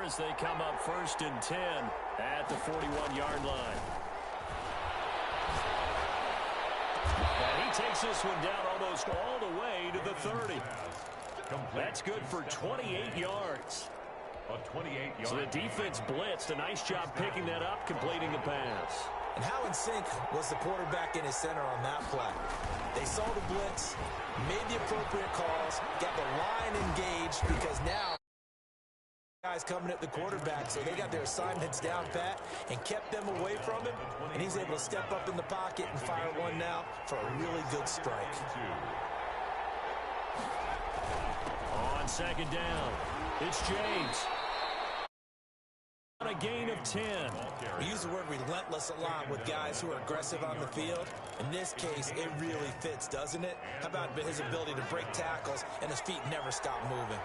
as they come up 1st and 10 at the 41-yard line. And he takes this one down almost all the way to the 30. That's good for 28 yards. So the defense blitzed. A nice job picking that up, completing the pass. And how in sync was the quarterback in his center on that play? They saw the blitz, made the appropriate calls, got the line engaged, because now guys coming at the quarterback, so they got their assignments down pat and kept them away from him, and he's able to step up in the pocket and fire one now for a really good strike. On 2nd down, it's James. On a gain of 10. We use the word relentless a lot with guys who are aggressive on the field. In this case, it really fits, doesn't it? How about his ability to break tackles and his feet never stop moving?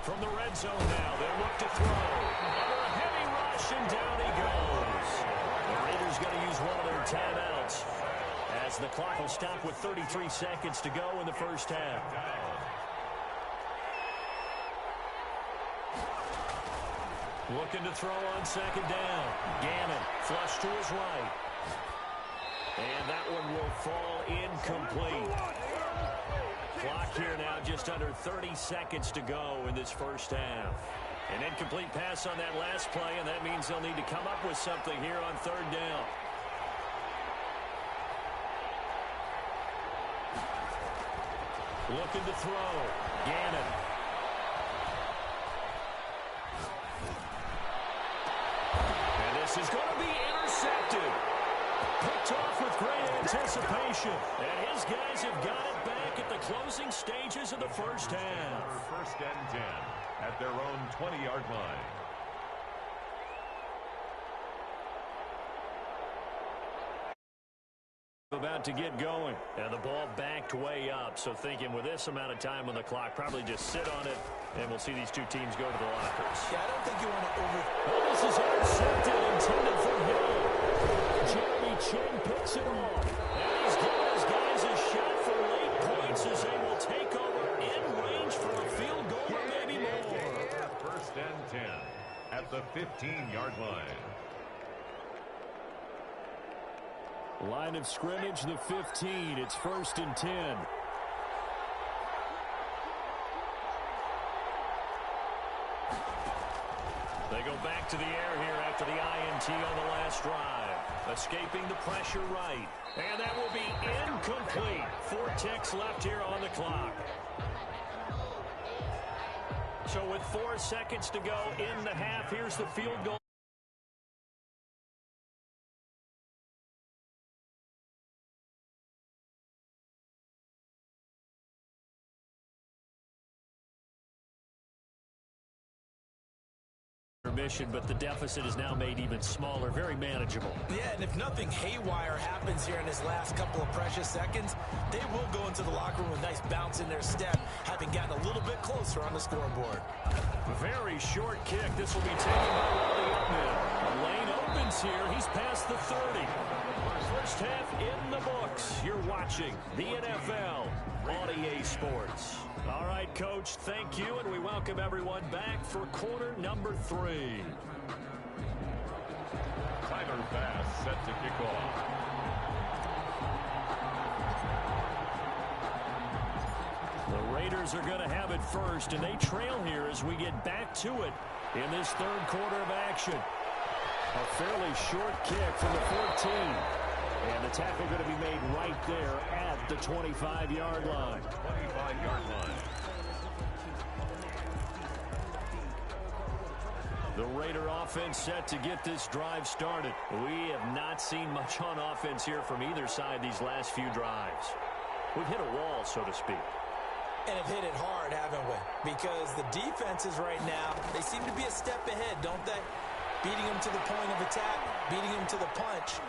From the red zone now, they look to throw. Under a heavy rush, and down he goes. The Raiders going to use one of their timeouts, as the clock will stop with 33 seconds to go in the first half. Looking to throw on 2nd down. Gannon, flush to his right. And that one will fall incomplete. Clock here now, just under 30 seconds to go in this first half. An incomplete pass on that last play, and that means they'll need to come up with something here on 3rd down. Looking to throw. Gannon. And this is going to be intercepted. Picked off with great anticipation. And his guys have got it back at the closing stages of the first half. 1st and 10 at their own 20-yard line. About to get going. And the ball backed way up. So thinking with this amount of time on the clock, probably just sit on it, and we'll see these two teams go to the lockers. Yeah, I don't think you want to Oh, this is intercepted, intended for Hill. Jeremy Chin picks it off. And he's giving his guys a shot for late points as they will take over in range for a field goal or maybe more. 1st and 10 at the 15-yard line. Line of scrimmage, the 15. It's 1st and 10. They go back to the air here after the INT on the last drive. Escaping the pressure right. And that will be incomplete. 4 ticks left here on the clock. So with 4 seconds to go in the half, here's the field goal. Mission, but the deficit is now made even smaller, very manageable. Yeah, and if nothing haywire happens here in his last couple of precious seconds, they will go into the locker room with a nice bounce in their step, having gotten a little bit closer on the scoreboard. Very short kick. This will be taken by Wally Upman. A lane opens here. He's past the 30. First half in the books. You're watching the NFL on EA Sports. All right, Coach, thank you, and we welcome everyone back for quarter number 3. Tyler Bass set to kick off. The Raiders are going to have it first, and they trail here as we get back to it in this 3rd quarter of action. A fairly short kick from the 14. And the tackle going to be made right there at the 25-yard line. 25-yard line. The Raider offense set to get this drive started. We have not seen much on offense here from either side these last few drives. We've hit a wall, so to speak. And have hit it hard, haven't we? Because the defenses right now, they seem to be a step ahead, don't they? Beating them to the point of attack, beating them to the punch.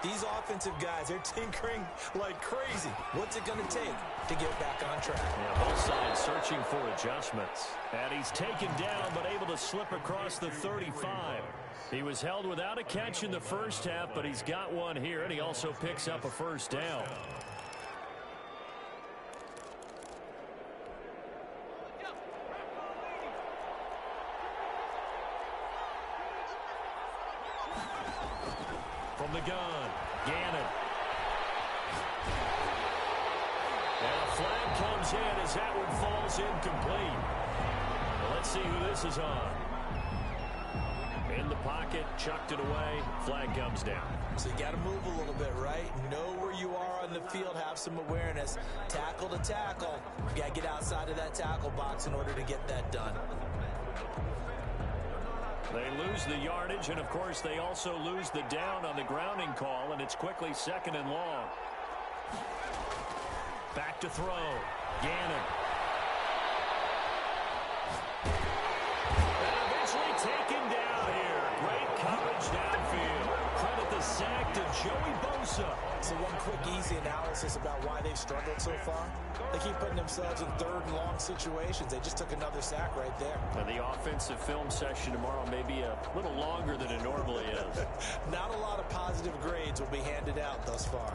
These offensive guys, they're tinkering like crazy. What's it going to take to get back on track? Yeah, both sides searching for adjustments. And he's taken down but able to slip across the 35. He was held without a catch in the first half, but he's got one here, and he also picks up a first down. From the gun, Gannon. And a flag comes in as that one falls incomplete. Well, let's see who this is on. In the pocket, chucked it away, flag comes down. So you got to move a little bit, right? Know where you are on the field, have some awareness. Tackle to tackle. You got to get outside of that tackle box in order to get that done. They lose the yardage, and of course they also lose the down on the grounding call, and it's quickly 2nd and long. Back to throw. Gannon. And eventually taken down here. Great coverage downfield. Credit the sack to Joey Bosa. So one quick, easy analysis about why they've struggled so far. They keep putting themselves in 3rd and long situations. They just took another sack right there. Now the offensive film session tomorrow may be a little longer than it normally is. Not a lot of positive grades will be handed out thus far.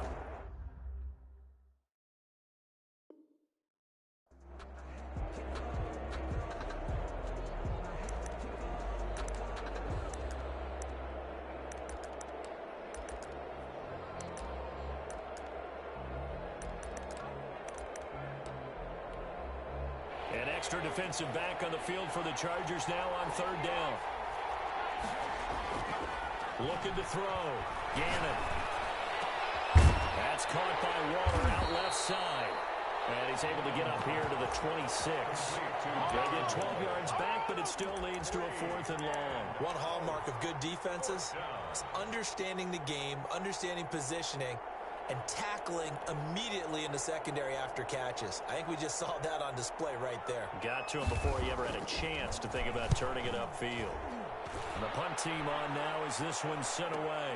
An extra defensive back on the field for the Chargers now on 3rd down. Looking to throw. Gannon. That's caught by Waller out left side. And he's able to get up here to the 26. They get 12 yards back, but it still leads to a 4th and long. One hallmark of good defenses is understanding the game, understanding positioning, and tackling immediately in the secondary after catches. I think we just saw that on display right there. Got to him before he ever had a chance to think about turning it upfield. And the punt team on now as this one's sent away.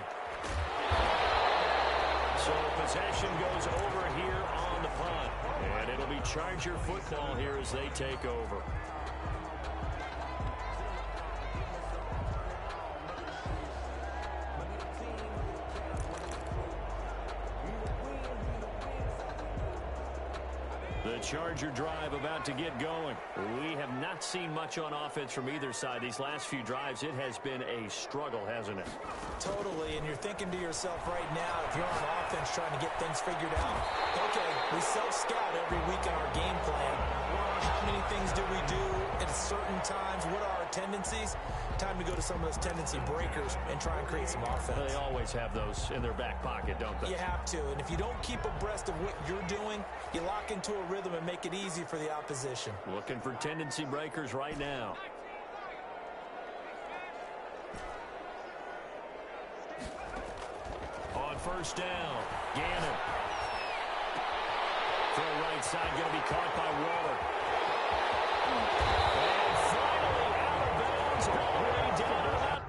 So possession goes over here on the punt. And it'll be Charger football here as they take over. The Charger drive about to get going. We have not seen much on offense from either side. These last few drives, it has been a struggle, hasn't it? Totally, and you're thinking to yourself right now, if you're on offense trying to get things figured out, okay, we self-scout every week in our game plan. How many things do we do at certain times? What are our tendencies? Time to go to some of those tendency breakers and try and create some offense. They always have those in their back pocket, don't they? You have to, and if you don't keep abreast of what you're doing, you lock into a rhythm and make it easy for the opposition. Looking for tendency breakers right now. On 1st down, Gannon. Throw right side, going to be caught by Waller. And finally out of bounds, all the way down to about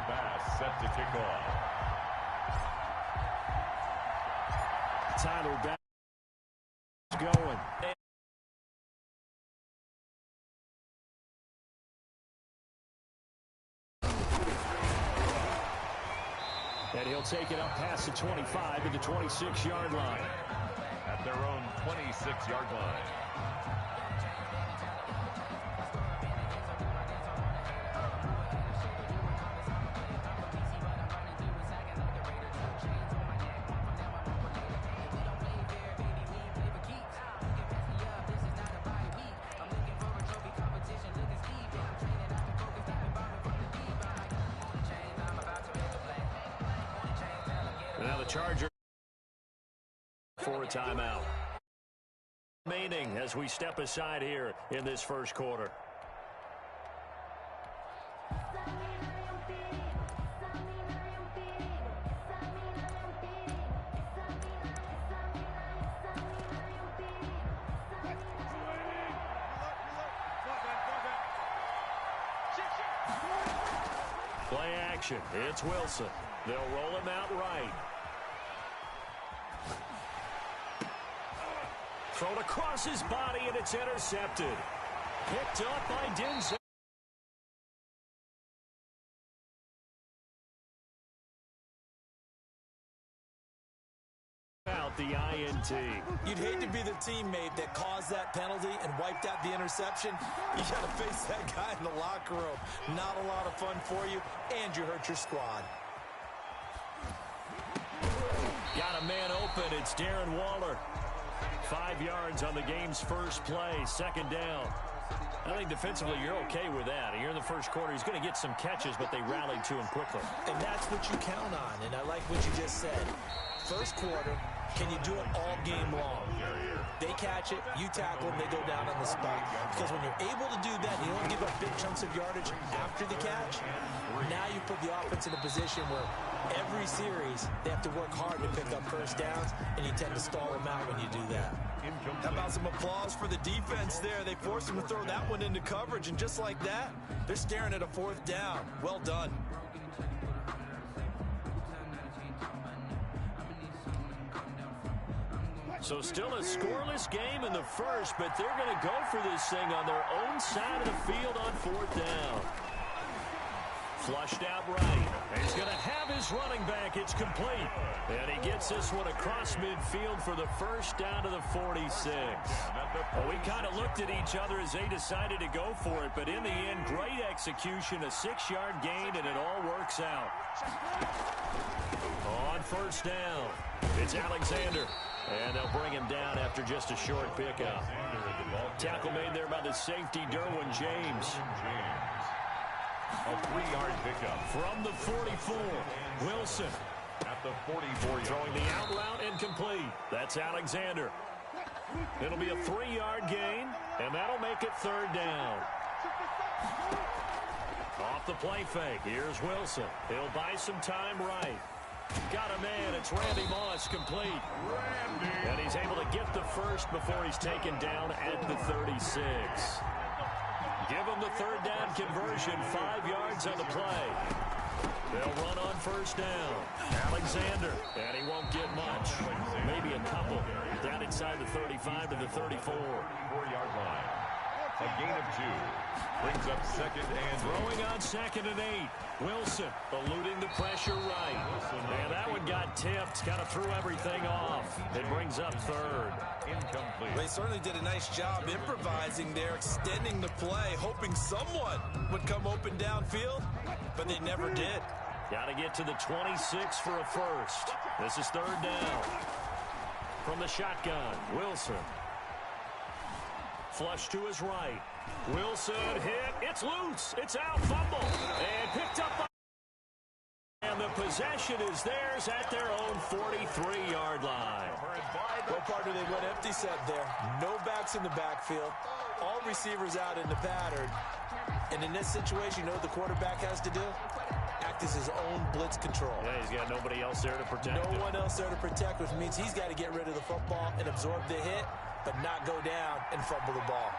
pass set to kick off. Tyler back going. And he'll take it up past the 25 to the 26-yard line. At their own 26-yard line. Now the Chargers for a timeout. Remaining as we step aside here in this first quarter. Play action. It's Wilson. They'll roll him out right. Thrown across his body, and it's intercepted. Picked up by Denzel. Out the INT. You'd hate to be the teammate that caused that penalty and wiped out the interception. You got to face that guy in the locker room. Not a lot of fun for you, and you hurt your squad. Got a man open. It's Darren Waller. 5 yards on the game's first play, second down. I think defensively you're okay with that. Here in the first quarter, he's going to get some catches, but they rallied to him quickly. And that's what you count on, and I like what you just said. First quarter, can you do it all game long? They catch it, you tackle them, they go down on the spot. Because when you're able to do that, you don't give up big chunks of yardage after the catch. Now you put the offense in a position where every series they have to work hard to pick up first downs, and you tend to stall them out when you do that. How about some applause for the defense there? They forced them to throw that one into coverage, and just like that, they're staring at a fourth down. Well done. So still a scoreless game in the first, but they're going to go for this thing on their own side of the field on fourth down. Flushed out right. He's going to have his running back. It's complete. And he gets this one across midfield for the first down to the 46. Well, we kind of looked at each other as they decided to go for it, but in the end, great execution, a 6-yard gain, and it all works out. On first down, it's Alexander. And they'll bring him down after just a short pickup. Tackle made there by the safety, Derwin James. A 3-yard pickup. From the 44, Wilson. At the 44. Throwing the out route incomplete. That's Alexander. It'll be a 3-yard gain, and that'll make it third down. Off the play fake. Here's Wilson. He'll buy some time right. Got a man. It's Randy Moss, complete. And he's able to get the first before he's taken down at the 36. Give him the third down conversion. 5 yards on the play. They'll run on first down. Alexander. And he won't get much. Maybe a couple. Down inside the 35 to the 34. 4-yard line. A gain of 2. Brings up second and throwing on 2nd and 8. Wilson eluding the pressure right. And that one got tipped. Kind of threw everything off. It brings up third. Incomplete. They certainly did a nice job improvising there, extending the play, hoping someone would come open downfield, but they never did. Got to get to the 26 for a first. This is third down. From the shotgun, Wilson. Flush to his right. Wilson hit. It's loose. It's out. Fumble. And picked up by... And the possession is theirs at their own 43-yard line. Well, partner, they went empty set there. No backs in the backfield. All receivers out in the pattern. And in this situation, you know what the quarterback has to do? Act as his own blitz control. Yeah, he's got nobody else there to protect him. No one else there to protect, which means he's got to get rid of the football and absorb the hit, but not go down and fumble the ball.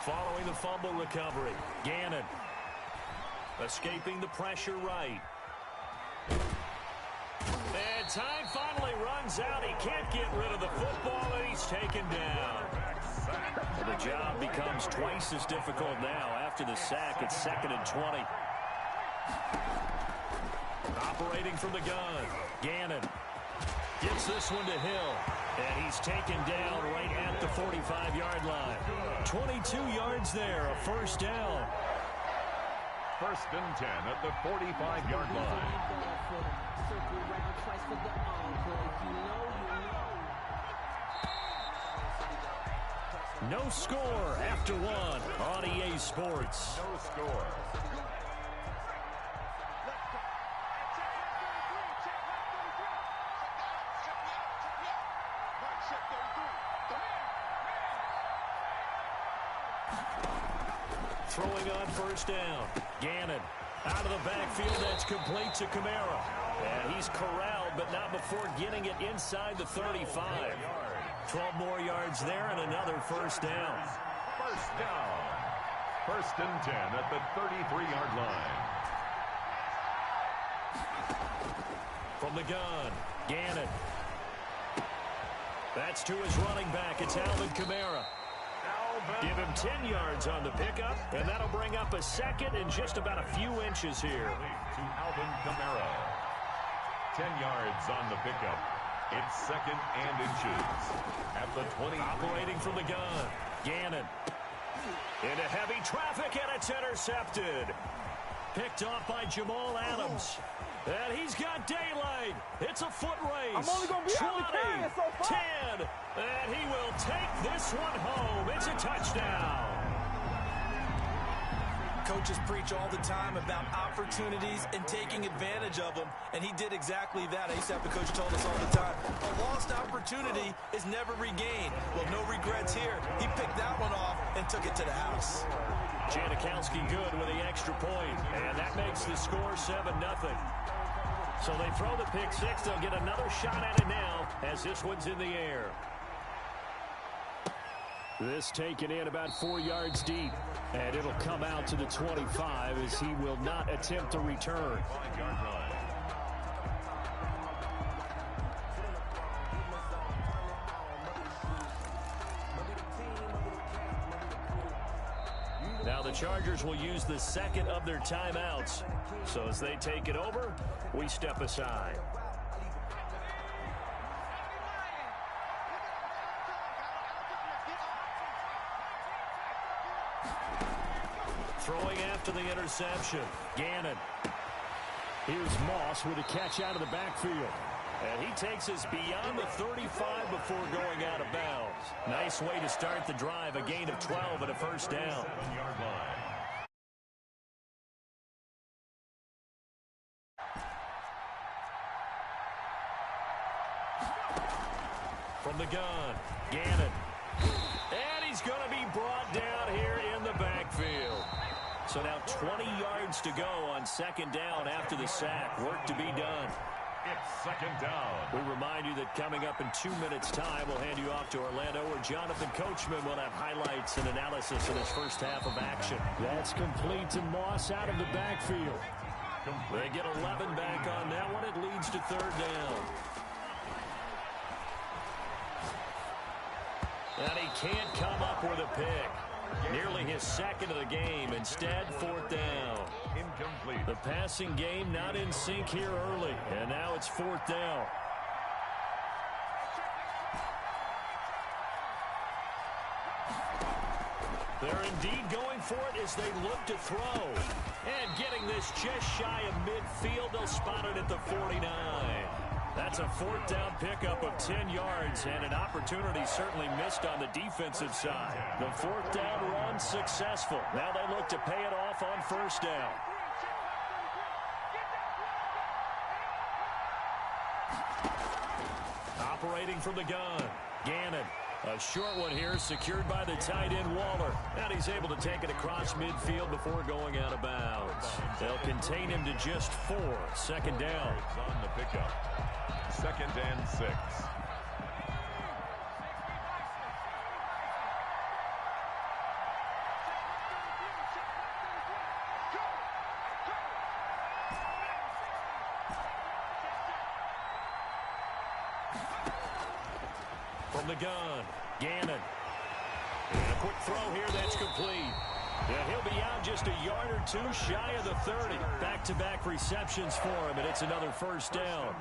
Following the fumble recovery, Gannon escaping the pressure right. And time finally runs out. He can't get rid of the football, and he's taken down. The job becomes twice as difficult now after the sack. It's 2nd and 20. Operating from the gun, Gannon gets this one to Hill, and he's taken down right at the 45-yard line. 22 yards there, a first down. 1st and 10 at the 45-yard line. No score after one on EA Sports. No score. Throwing on first down. Gannon out of the backfield. That's complete to Kamara. And he's corralled, but not before getting it inside the 35. 12 more yards there and another first down. First down. 1st and 10 at the 33-yard line. From the gun, Gannon. That's to his running back. It's Alvin Kamara. Give him 10 yards on the pickup, and that'll bring up a second and just about a few inches here. To Alvin Kamara. 10 yards on the pickup. It's 2nd and inches at the 20. Operating from the gun, Gannon. Into heavy traffic, and it's intercepted. Picked off by Jamal Adams. And he's got daylight. It's a foot race. I'm only going to be 20, so far. 10, and he will take this one home. It's a touchdown. Coaches preach all the time about opportunities and taking advantage of them, and he did exactly that. I used to have the coach told us all the time, a lost opportunity is never regained. Well, no regrets here. He picked that one off and took it to the house. Janikowski good with the extra point, and that makes the score 7-0. So they throw the pick six. They'll get another shot at it now as this one's in the air. This taken in about 4 yards deep, and it'll come out to the 25 as he will not attempt to return. 5-yard line. Now the Chargers will use the second of their timeouts. So as they take it over, we step aside. Throwing after the interception, Gannon. Here's Moss with a catch out of the backfield. And he takes us beyond the 35 before going out of bounds. Nice way to start the drive, a gain of 12 and a first down. 7-yard line. From the gun, Gannon. And he's going to be brought down here in the backfield. So now 20 yards to go on second down after the sack. Work to be done. It's second down. We remind you that coming up in 2 minutes' time, we'll hand you off to Orlando, where Jonathan Coachman will have highlights and analysis of his first half of action. That's complete to Moss out of the backfield. They get 11 back on that one. It leads to third down. And he can't come up with a pick. Nearly his second of the game. Instead, fourth down. Incomplete. The passing game not in sync here early. And now it's fourth down. They're indeed going for it as they look to throw. And getting this just shy of midfield. They'll spot it at the 49. That's a fourth down pickup of 10 yards, and an opportunity certainly missed on the defensive side. The fourth down run successful. Now they look to pay it off on first down. Operating from the gun, Gannon. A short one here secured by the tight end Waller. And he's able to take it across midfield before going out of bounds. They'll contain him to just 4. Second down. On the pickup. 2nd and 6. From the gun, Gannon. And a quick throw here that's complete. Yeah, he'll be out just a yard or two shy of the 30. Back-to-back receptions for him, and it's another first down.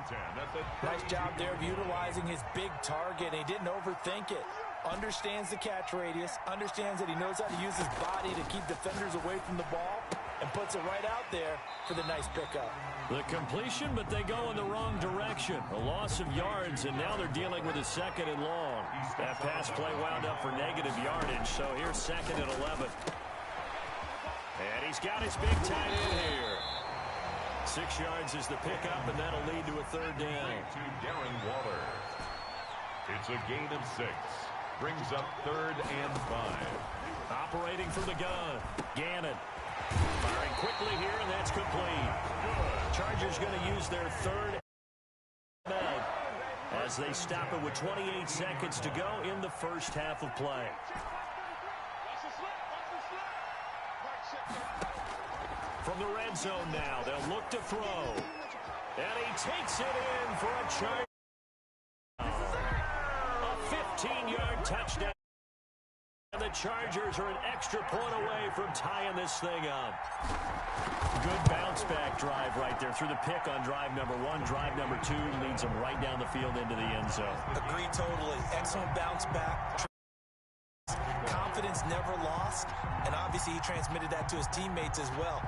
Nice job there of utilizing his big target. He didn't overthink it. Understands the catch radius, understands that he knows how to use his body to keep defenders away from the ball, and puts it right out there for the nice pickup. The completion, but they go in the wrong direction. A loss of yards, and now they're dealing with a second and long. That pass play wound up for negative yardage, so here's second and 11. And he's got his big tight end here. 6 yards is the pickup, and that'll lead to a third down. To Darren Waller. It's a gain of 6. Brings up 3rd and 5. Operating from the gun, Gannon. Firing quickly here, and that's complete. Chargers going to use their third as they stop it with 28 seconds to go in the first half of play. From the red zone now, they'll look to throw. And he takes it in for a charge. A 15-yard touchdown. And the Chargers are an extra point away from tying this thing up. Good bounce-back drive right there through the pick on drive number 1. Drive number 2 leads them right down the field into the end zone. Agree totally. Excellent bounce-back. Confidence never lost, and obviously he transmitted that to his teammates as well.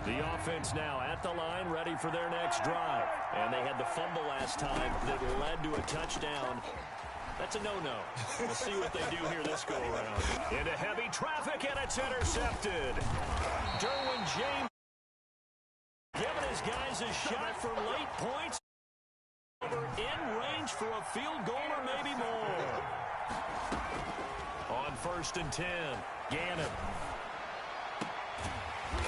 The offense now at the line, ready for their next drive. And they had the fumble last time that led to a touchdown. That's a no-no. We'll see what they do here this go-around. Into heavy traffic, and it's intercepted. Derwin James giving his guys a shot for late points. Over in range for a field goal or maybe more. On 1st and 10, Gannon.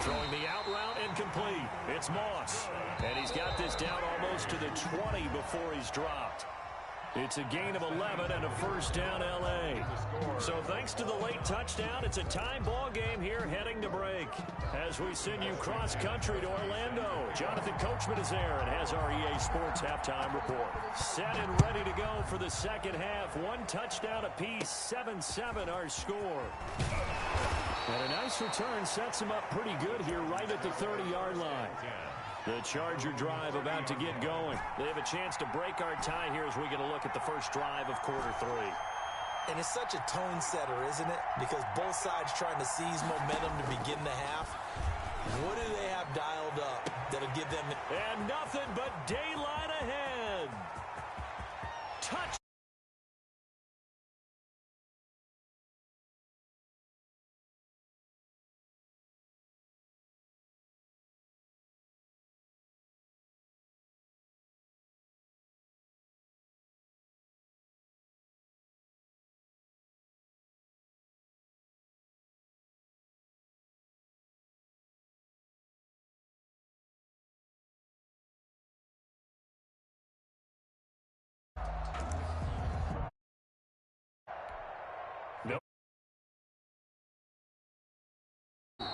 Throwing the out route and complete. It's Moss. And he's got this down almost to the 20 before he's dropped. It's a gain of 11 and a first down L.A. So thanks to the late touchdown, it's a tie ball game here heading to break. As we send you cross-country to Orlando, Jonathan Coachman is there and has our EA Sports halftime report. Set and ready to go for the second half. 1 touchdown apiece, 7-7 our score. And a nice return sets them up pretty good here right at the 30-yard line. The Charger drive about to get going. They have a chance to break our tie here as we get a look at the first drive of quarter 3. And it's such a tone setter, isn't it? Because both sides trying to seize momentum to begin the half. What do they have dialed up that'll give them... And nothing but daylight ahead. Touch.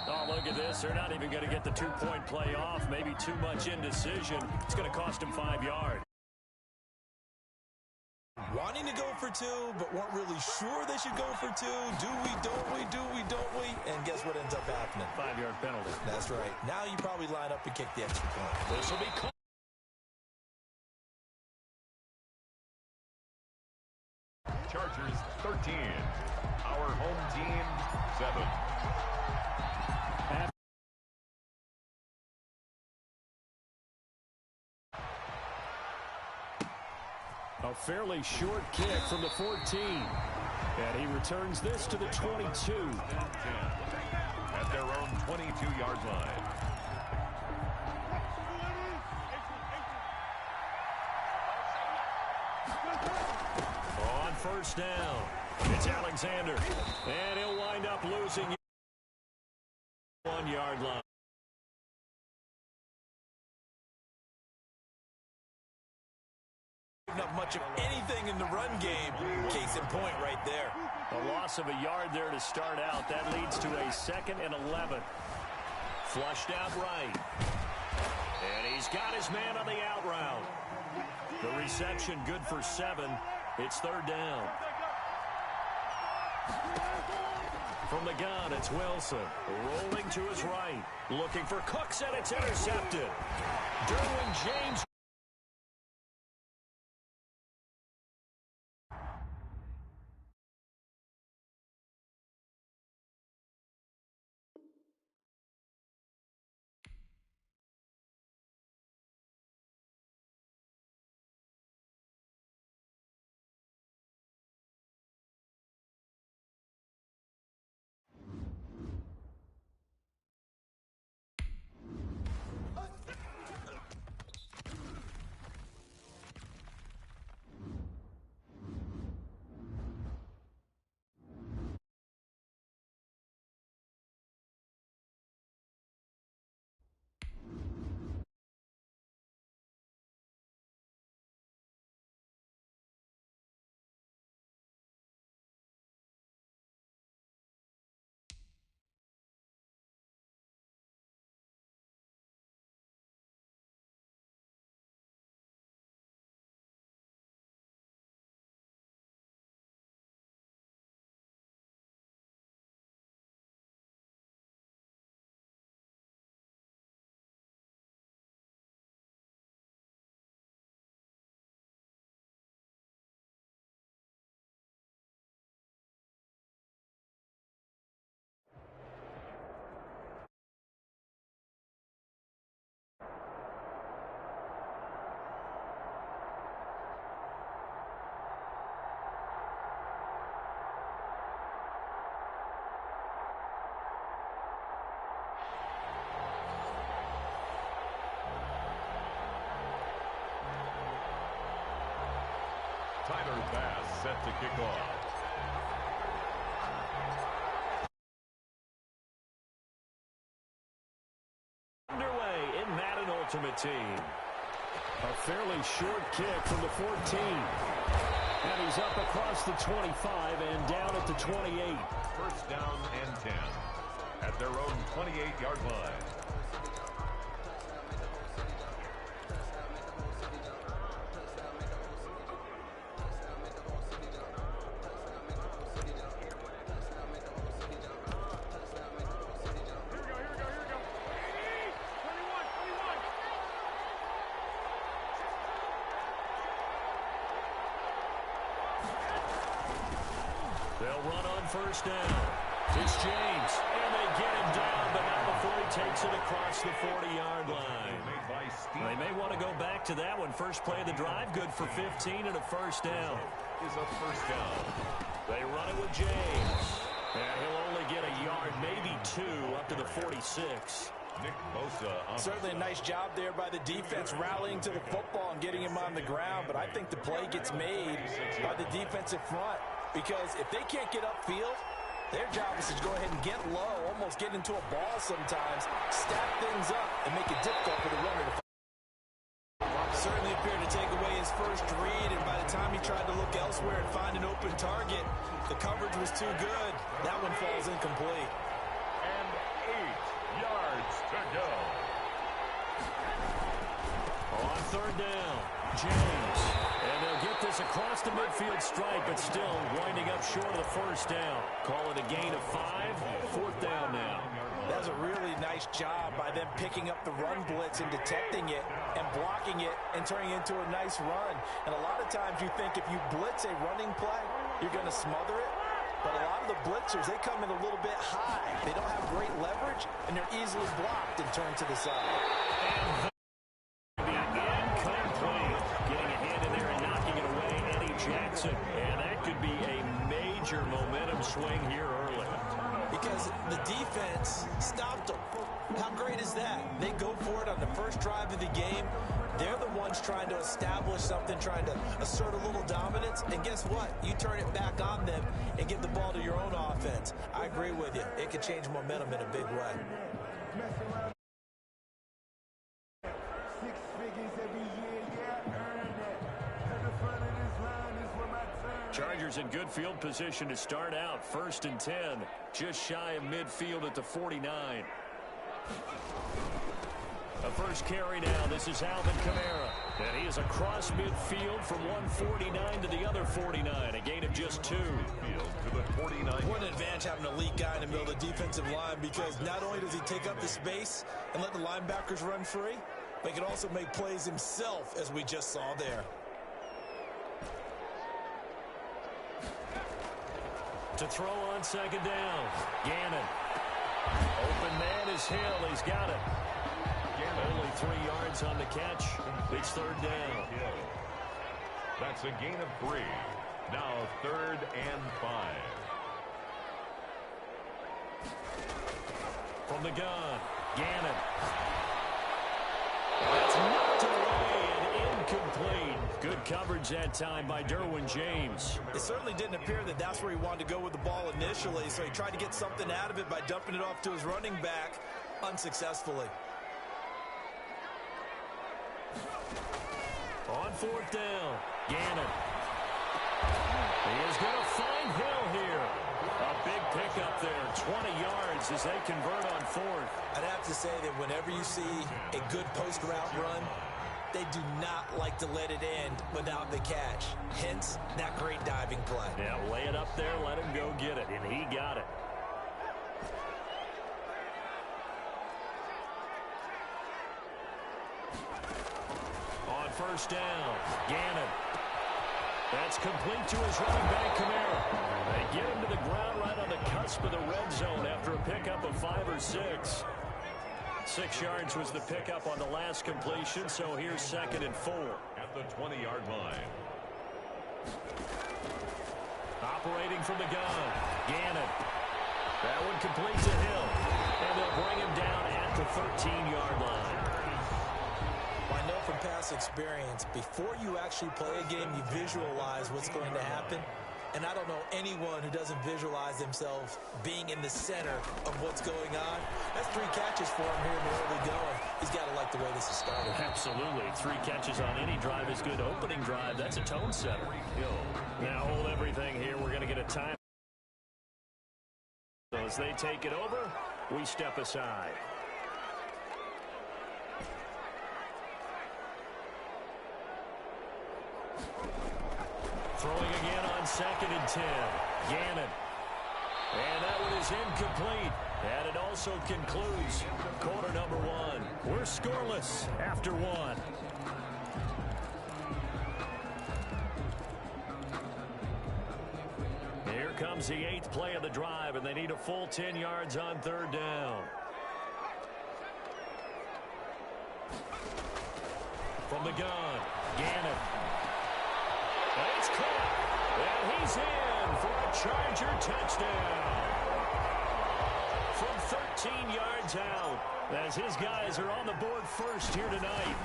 Oh, look at this. They're not even going to get the 2-point play off. Maybe too much indecision. It's going to cost them 5 yards. Wanting to go for 2, but weren't really sure they should go for 2. Do we, don't we, do we, don't we? And guess what ends up happening? 5-yard penalty. That's right. Now you probably line up and kick the extra point. This will be called. Chargers 13. Our home team 7. A fairly short kick from the 14. And he returns this to the 22. At their own 22-yard line. On 1st down, It's Alexander. And he'll wind up losing 1 yard line. Not much of anything in the run game. Case in point right there. A loss of a yard there to start out. That leads to a 2nd and 11. Flushed out right. And he's got his man on the out route. The reception good for 7. It's 3rd down. From the gun, it's Wilson. Rolling to his right. Looking for Cooks, and it's intercepted. Derwin James. Tyler Bass set to kick off. Underway in Madden Ultimate Team. A fairly short kick from the 14. And he's up across the 25 and down at the 28. 1st down and 10 at their own 28-yard line. They'll run on 1st down. It's James. And they get him down, but not before he takes it across the 40-yard line. They may want to go back to that one. First play of the drive, good for 15 and a 1st down. Is a 1st down. They run it with James. And he'll only get a yard, maybe 2, up to the 46. Nick Bosa on certainly a nice job there by the defense rallying to the football and getting him on the ground, but I think the play gets made by the defensive front. Because if they can't get upfield, their job is to go ahead and get low, almost get into a ball sometimes, stack things up, and make it difficult for the runner to find. Certainly appeared to take away his first read, and by the time he tried to look elsewhere and find an open target, the coverage was too good. That one falls incomplete. And 8 yards to go. On 3rd down, James. And they'll get this across the midfield stripe, but still winding up short of the 1st down. Call it a gain of 5, 4th down now. That's a really nice job by them picking up the run blitz and detecting it and blocking it and turning it into a nice run. And a lot of times you think if you blitz a running play, you're going to smother it. But a lot of the blitzers, they come in a little bit high. They don't have great leverage, and they're easily blocked and turned to the side. Jackson, and that could be a major momentum swing here early. It because the defense stopped them. How great is that? They go for it on the first drive of the game. They're the ones trying to establish something, trying to assert a little dominance. And guess what? You turn it back on them and give the ball to your own offense. I agree with you. It could change momentum in a big way. Chargers in good field position to start out. 1st and 10. Just shy of midfield at the 49. A first carry now. This is Alvin Kamara. And he is across midfield from 149 to the other 49. A gain of just 2. To the 49. What an advantage having an elite guy in the middle of the defensive line, because not only does he take up the space and let the linebackers run free, but he can also make plays himself, as we just saw there. To throw on 2nd down. Gannon. Open man is Hill. He's got it. Only 3 yards on the catch. It's 3rd down. That's a gain of 3. Now 3rd and 5. From the gun. Gannon. That's knocked away and incomplete. Good coverage that time by Derwin James. It certainly didn't appear that that's where he wanted to go with the ball initially, so he tried to get something out of it by dumping it off to his running back unsuccessfully. On 4th down, Gannon. He is going to find Hill here. A big pickup there, 20 yards as they convert on 4th. I'd have to say that whenever you see a good post route run, they do not like to let it end without the catch. Hence, that great diving play. Yeah, lay it up there, let him go get it, and he got it. On 1st down, Gannon. That's complete to his running back, Kamara. They get him to the ground right on the cusp of the red zone after a pickup of 5 or 6. 6 yards was the pickup on the last completion, so here's 2nd and 4. At the 20-yard line. Operating from the gun, Gannon. That one complete to Hill, and they'll bring him down at the 13-yard line. Well, I know from past experience, before you actually play a game, you visualize what's going to happen. And I don't know anyone who doesn't visualize themselves being in the center of what's going on. That's 3 catches for him here in the early going. He's got to like the way this is started. Absolutely. 3 catches on any drive is good. Opening drive, that's a tone setter. Now hold everything here. We're going to get a time. So as they take it over, we step aside. Throwing again on 2nd and 10. Gannon. And that one is incomplete. And it also concludes quarter number 1. We're scoreless after 1. Here comes the 8th play of the drive, and they need a full 10 yards on 3rd down. From the gun, Gannon. It's caught, and he's in for a Charger touchdown. From 13 yards out, as his guys are on the board first here tonight.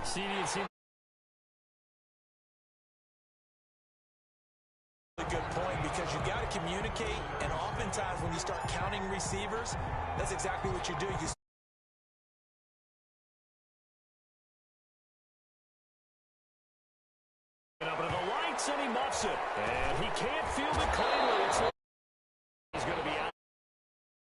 CDC. A good point, because you got to communicate, and oftentimes when you start counting receivers, that's exactly what you do. You up into the lights, and he muffs it. And he can't field it cleanly. It's